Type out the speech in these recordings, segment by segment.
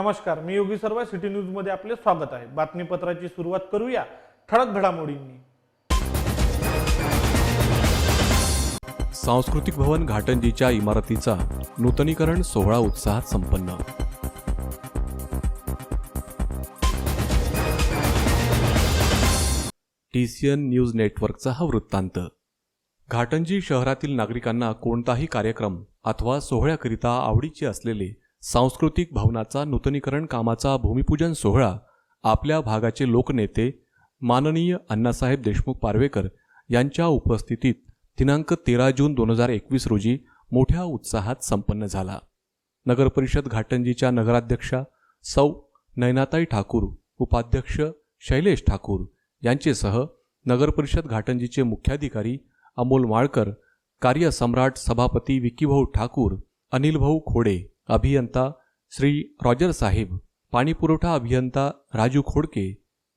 नमस्कार, मी योगी सर्व city news मध्ये आपले स्वागत आहे। बातमीपत्राची सुरुवात करूया ठळक घडामोडींनी। सांस्कृतिक भवन घाटंजीच्या इमारतीचा नूतनीकरण सोहळा उत्साहात संपन्न। TCN न्यूज नेटवर्कचा हा वृत्तांत। घाटंजी शहरातील नागरिकांना कोणताही कार्यक्रम अथवा सोहळ्याकरिता आवडीचे असलेले सांस्कृतिक भवनाचा नूतनीकरण कामाचा भूमिपूजन सोहळा आपल्या भागाचे लोकनेते माननीय अण्णासाहेब देशमुख पारवेकर यांच्या उपस्थितीत दिनांक 13 जून 2021 रोजी मोठ्या उत्साहात संपन्न झाला। नगरपरिषद घाटंजीच्या नगराध्यक्षा सौ नयनाताई ठाकूर, उपाध्यक्ष शैलेश ठाकूर यांचेसह नगरपरिषद घाटंजीचे मुख्याधिकारी अमोल माळकर, कार्यसम्राट सभापती विकीभाऊ ठाकूर, अनिलभाऊ खोडे, अभियंता श्री रॉजर साहेब, पाणीपुरवठा अभियंता राजू खोडके,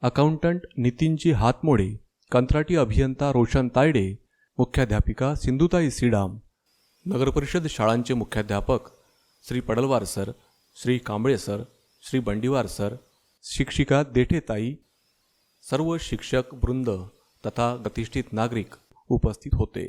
अकाउंटंट नितीनजी हातमोडे, कंत्राटी अभियंता रोशन तायडे, मुख्याध्यापिका सिंधुताई सीडाम, नगरपरिषद शाळांचे मुख्याध्यापक Shri Padalwar sir, Shri Kamble sir, Shri Bandiwar sir, शिक्षिका देठेताई, सर्व शिक्षक वृंद तथा प्रतिष्ठित नागरिक उपस्थित होते।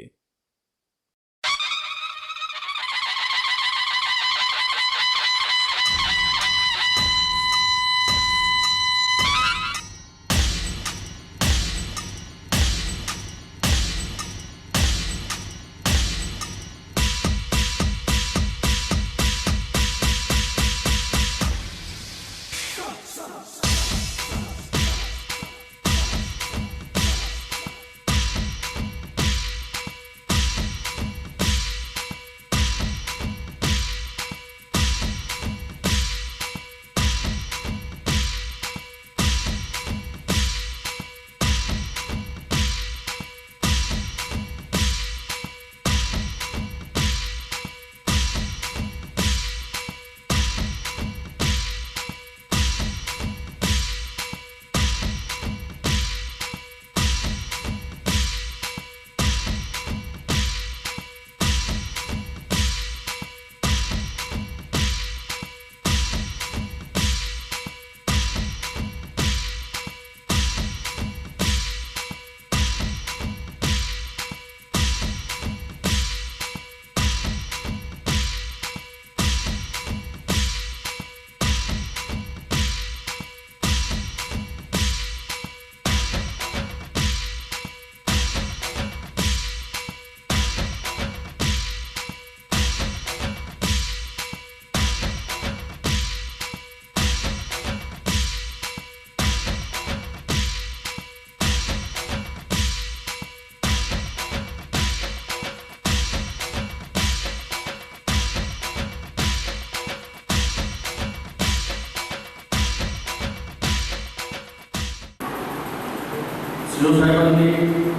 साहेबांनी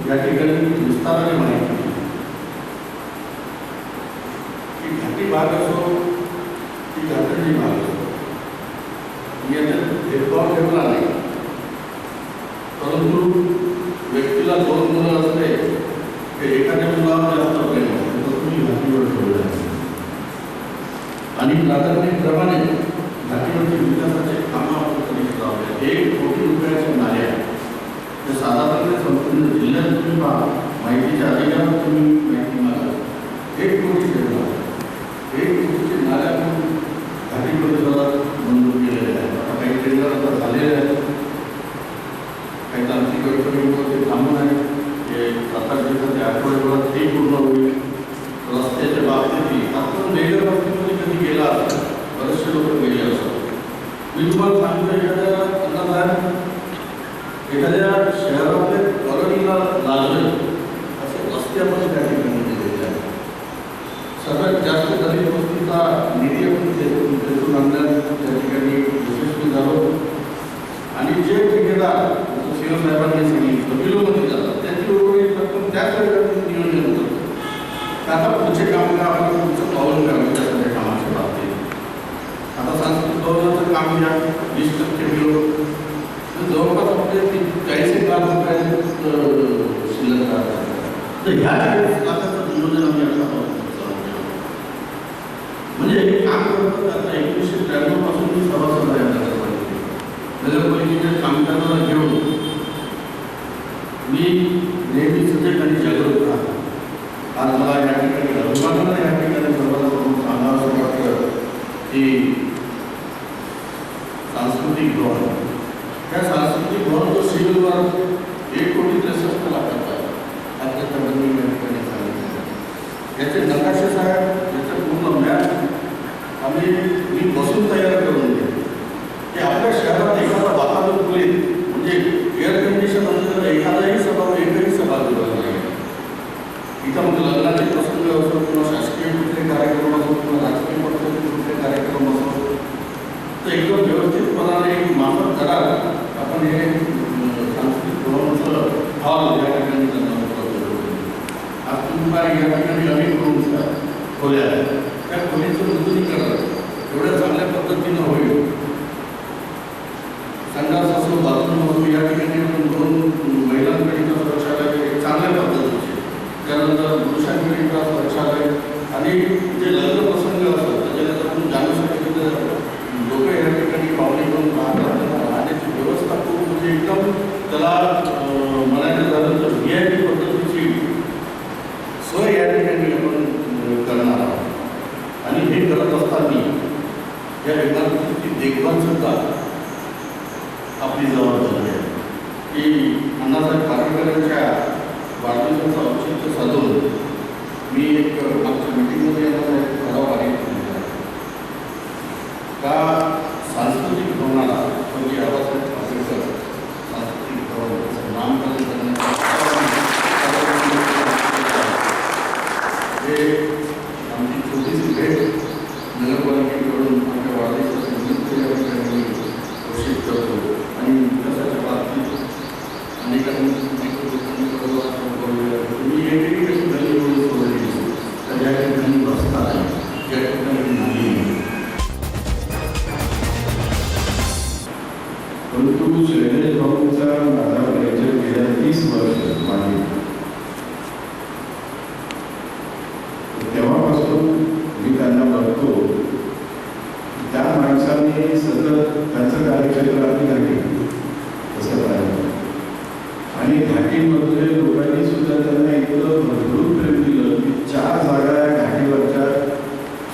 या ठिकाणी विस्ताराने माहिती दिली की घाटी भाग असो की घाटंजी भाग असो याच्यात भेदभाव ठेवला नाही, परंतु व्यक्तीला 2 मुलं असते ते एखाद्या मुलावर जास्त प्रेम असते तर तुम्ही घाटीवर ठेवले आणि प्राधान्याप्रमाणे घाटीवरच्या विकासाचे कामावर करीत लावले। 1 कोटी रुपयाच्या नाल्या साधारण संपूर्ण जिल्ह्यात तुम्ही पहा, माहितीच्या अधिकारात तुम्ही माहिती मागा 1 कोटी ठेवला, 1 कोटीचे नाल्या पण घाटी परिसरात मंजूर केलेले आहेत। आता काही टेंडर आता झालेले आहेत, काही तांत्रिक अडचणीमुळे ते थांबून आहे, ते 7-8 दिवसाच्या आठवड्याभरात ते पूर्ण होईल। रस्त्याच्या बाबतीत आपण वेगळ्या बाबतीमध्ये कधी गेला असेल, बरेचसे लोक गेले असतात। मी तुम्हाला सांगतो एखाद्या शहरातले परळीला लागले असे रस्ते आपण त्या ठिकाणी दिलेले आहेत। सगळ्यात जास्त गरीब वस्तीचा निधी आपण तेथून आणण्यात त्या ठिकाणी यशस्वी झालो आणि जे ठेकेदार शिवसाहेबांनी सांगितलं बिलोमध्ये जातात त्याची उर्वरित रक्कम त्याच वेळेला नियोजन करतो। आता पुढचे काम आपण पुढचं पाऊल करावं त्या सगळ्या कामाच्या बाबतीत। आता सांस्कृतिक भवनाचं काम घ्या, 20% मिळो जवळपास आपले 40 लाख रुपये शिल्लक राहतात। तर ह्या 40 लाखाचं नियोजन आम्ही आता म्हणजे हे काम करतात आता 1993 पासून मी सभासद आहे नगरपालिकेच्या कामकाजाला घेऊन मी नेहमी सजग आणि जागरूक राहतो. आज मला या ठिकाणी अभिमानानं या ठिकाणी सर्वांसमोर सांगावं वाटतं की सांस्कृतिक धोरण, त्या सांस्कृतिक धोरण तो सिव्हिलवर 1,63 लाखाचा आहे. आता मी या ठिकाणी सांगितलं याचे नकाशे साहेब, याचं पूर्ण मॅप मी बसून तयार करून दिले की आपल्या शहरात एखादा वातावरण खोलीत म्हणजे एअर कंडिशन असलेलं एकही सभागृह नाही. इथं मग लग्नाचे प्रसंग असो किंवा शासकीय कुठले कार्यक्रम असो किंवा राजकीय पक्षाचे कुठले कार्यक्रम असो तर एकदम व्यवस्थितपणाने माफक दरात आपण हे सांस्कृतिक धोरणाचं हॉल या ठिकाणी त्यांना उपलब्ध करून आज तुम्हाला या ठिकाणी अनेक रूम्स खोल्या आहेत. त्या खोलीचं नूतनीकरण एवढ्या चांगल्या पद्धतीनं होईल. संडास असो, बाथरूम असो, या ठिकाणी आपण 2 महिलांकरिता शौचालय चांगल्या पद्धतीचे, त्यानंतर पुरुषांकरिता शौचालय आणि जे लग्न प्रसंग असतात त्याच्यानंतर आपण जाण्यासाठी लोक या ठिकाणी पाहुणे करून राहतात. राहण्याची व्यवस्था खूप म्हणजे एकदम त्याला म्हणायचं झालं तर VIP पद्धतीची सोय या ठिकाणी आपण करणार आहोत. आणि हे करत असताना या इमारतीची देखभाल सुद्धा आपली जबाबदारी आहे की अण्णासाहेब पाटणकरांच्या वाढदिवसाचं औचित्य साधून मी एक आमच्या मीटिंगमध्ये यांना एक ठराव पारित केलेला आहे का सांस्कृतिक धोरणाला म्हणजे आबासाहेब पाटणकर सांस्कृतिक धोरण नामकरण करण्याचं हे आमची छोटीशी भेट नगरपालिकेकडून आमच्या वाढदिवसाच्या निमित्त या ठिकाणी घोषित करतो. आणि विकासाच्या बाबतीत अनेकांनी तुम्ही एकही कशी गल्ली म्हणून सोडली तर या ठिकाणी रस्ता आहे, ज्या ठिकाणी नाली आहे. परंतु शैलेश भाऊंचा माझा परिचय गेल्या 30 वर्ष मागे, तेव्हापासून मी त्यांना बघतो त्या माणसांनी सतत त्यांचं कार्यक्षेत्र आपली घाटी तसं पाहिलं आणि घाटीमधले लोकांनी सुद्धा त्यांना इतकं भरपूर प्रेम दिलं की 4 जागा या घाटीवरच्या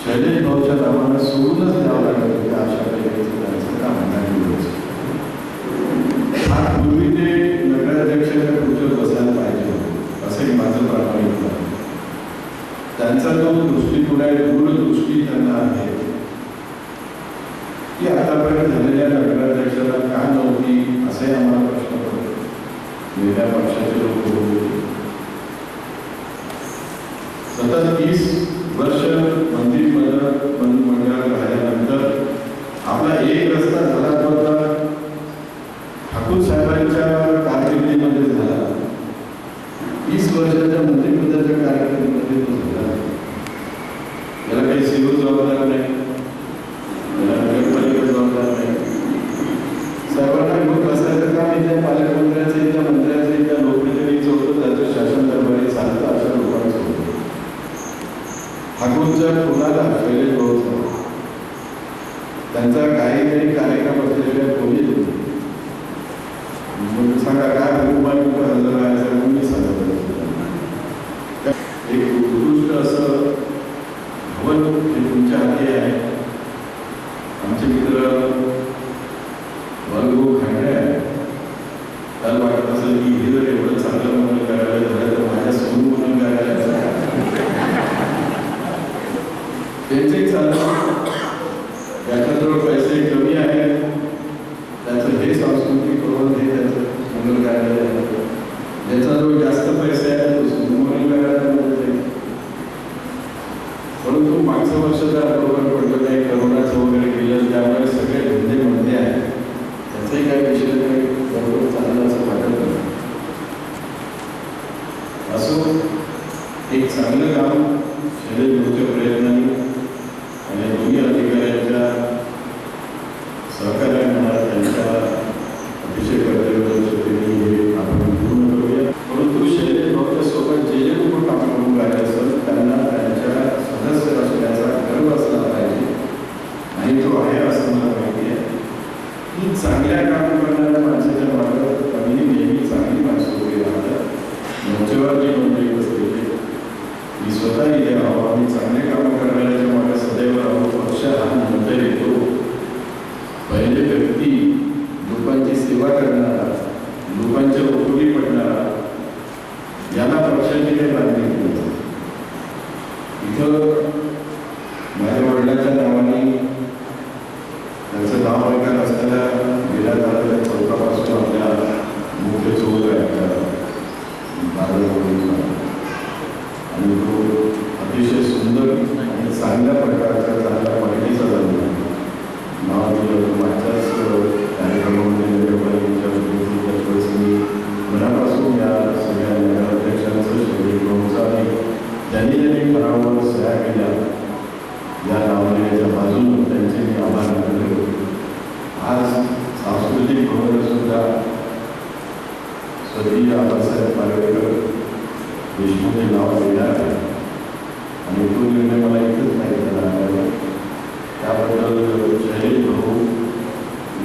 शैलेश भाऊच्या नावानं सोडूनच द्यावं लागत होते. अशा पद्धतीचं त्यांचं काम घाटीवरच. फार पूर्वी ते नगराध्यक्षाच्या खुर्चीवर बसायला पाहिजे होतं असंही माझं प्रामाणिक आहे. त्यांचा जो दृष्टिकोन आहे, दूरदृष्टी त्यांना आहे की आतापर्यंत झालेल्या नगराध्यक्षाला का नव्हती असे आम्हाला प्रश्न पडतो. वेगळ्या पक्षाचे लोक होते. सतत 30 वर्ष मंत्रिमंडळात राहिल्यानंतर आपला एक रस्ता झाला होता ठाकूर साहेबांच्या कारकिर्दीमध्ये झाला. 30 वर्षाच्या मंत्रिमंडळाच्या कारकिर्दीमध्ये तो झाला. याला काही सिव्हिल जबाबदार नाही, नगरपालिका जबाबदार नाही. सर्वांना घेऊन बसायचं काम इथल्या पालकमंत्र्याचं, इथल्या मंत्र्याचं, इथल्या लोकप्रतिनिधीचं होतं. त्याचं शासन दरबारी चालतं अशा लोकांचं होतं. ठाकूरच्या कोणाला शैलेश भाऊचा त्यांचा काहीतरी कार्यक्रम असल्याशिवाय कोणी होते. मग सांगा काय हुकुमात हजर राहायचं म्हणून मी सांगत एक उत्कृष्ट असं भवन हे तुमच्या हाती आहे. आमचे मित्र वर्ग खांडे आहे. त्याला वाटत असेल की हे जर एवढं चांगलं म्हणून करायला झालं तर माझ्या समोर म्हणून करायला त्यांचंही चाललं. ज्याच्याजवळ पैसे कमी आहेत त्याचं हे सांस्कृतिक धोरण हे त्याचं मंगल कार्यालय आहे. ज्याच्याजवळ जास्त पैसे आहेत तो मंगल कार्यालयामध्ये. परंतु मागचं वर्ष जर बरोबर पडलं नाही, करोनाचं वगैरे गेलं त्यामुळे सगळे धंदे मध्ये आहेत. त्याचाही काही विषय नाही, बरोबर चाललं असं वाटत नाही. असो एक चांगलं काम शैलेश भाऊच्या प्रयत्नांनी आणि दोन्ही अधिकाऱ्यांच्या सहकार्याने मला त्यांच्या अतिशय कर्तव्यदक्षतेने हे आपण पूर्ण करूया. परंतु शैलेश भाऊच्या सोबत जे लोक काम करून राहिले असेल त्यांना त्यांच्या सदस्य असण्याचा गर्व असला पाहिजे. लोकांच्या उपयोगी पडणारा, याला पक्षाची काही मागणी केली. इथं माझ्या वडिलांच्या नावाने त्यांचं नाव ऐकत असताना गेल्या जाणाऱ्या चौकापासून आपल्या मुख्य चौक आहे आणि तो अतिशय सुंदर आणि चांगल्या प्रकारचा चांगल्या क्वालिटीचा झाला. नाव दिलं मागच्याच कार्यक्रमामध्ये त्यावेळेस मी मनापासून या सगळ्या नगराध्यक्षांचं शरीर आणि ज्यांनी ज्यांनी ठरावावर सह्या केल्या या नावाच्या बाजून त्यांचे मी आभार मानले. आज सांस्कृतिक भवन सुद्धा स्वर्गीय आबासाहेब पालवेकर देशमुख हे नाव देणार आहे आणि तो निर्णय मला इथंच नाही झाला आहे. त्याबद्दल शैलेश भाऊ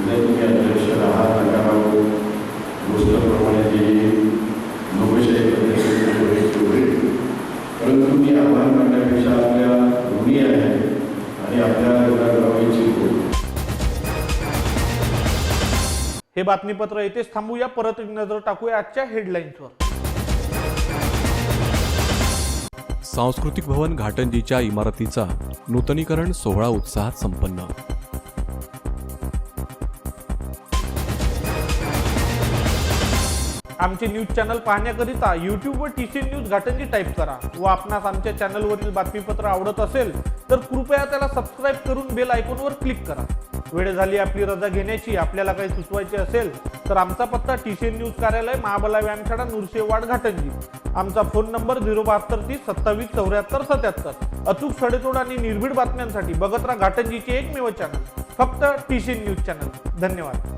जर तुम्ही अध्यक्ष राहा नकारावं गोष्टप्रमाणे जी लोकशाही पद्धतीने होईल, परंतु मी आभार मानण्यापेक्षा आपल्या ऋणी आहे आणि आपल्या लोकांना इच्छितो. हे बातमीपत्र येथेच थांबूया. परत एक नजर टाकूया आजच्या हेडलाईन्सवर. सांस्कृतिक भवन घाटंजीच्या इमारतीचा नूतनीकरण सोहळा उत्साहात संपन्न. आमचे न्यूज चॅनल पाहण्याकरिता यूट्यूबवर TCN न्यूज घाटंजी टाईप करा व आपणास आमच्या चॅनलवरील बातमीपत्र आवडत असेल तर कृपया त्याला सबस्क्राईब करून बेल आयकॉनवर क्लिक करा. वेळ झाली आपली रजा घेण्याची. आपल्याला काही सुचवायचे असेल तर आमचा पत्ता TCN न्यूज कार्यालय, महाबला व्यायामशाळा, नुरसेवाड, घाटंजी. आमचा फोन नंबर 07230 27 74 77. अचूक सडेतोड आणि निर्भीड बातम्यांसाठी बघत राहा घाटंजीचे एकमेव चॅनल, फक्त TCN न्यूज चॅनल. धन्यवाद.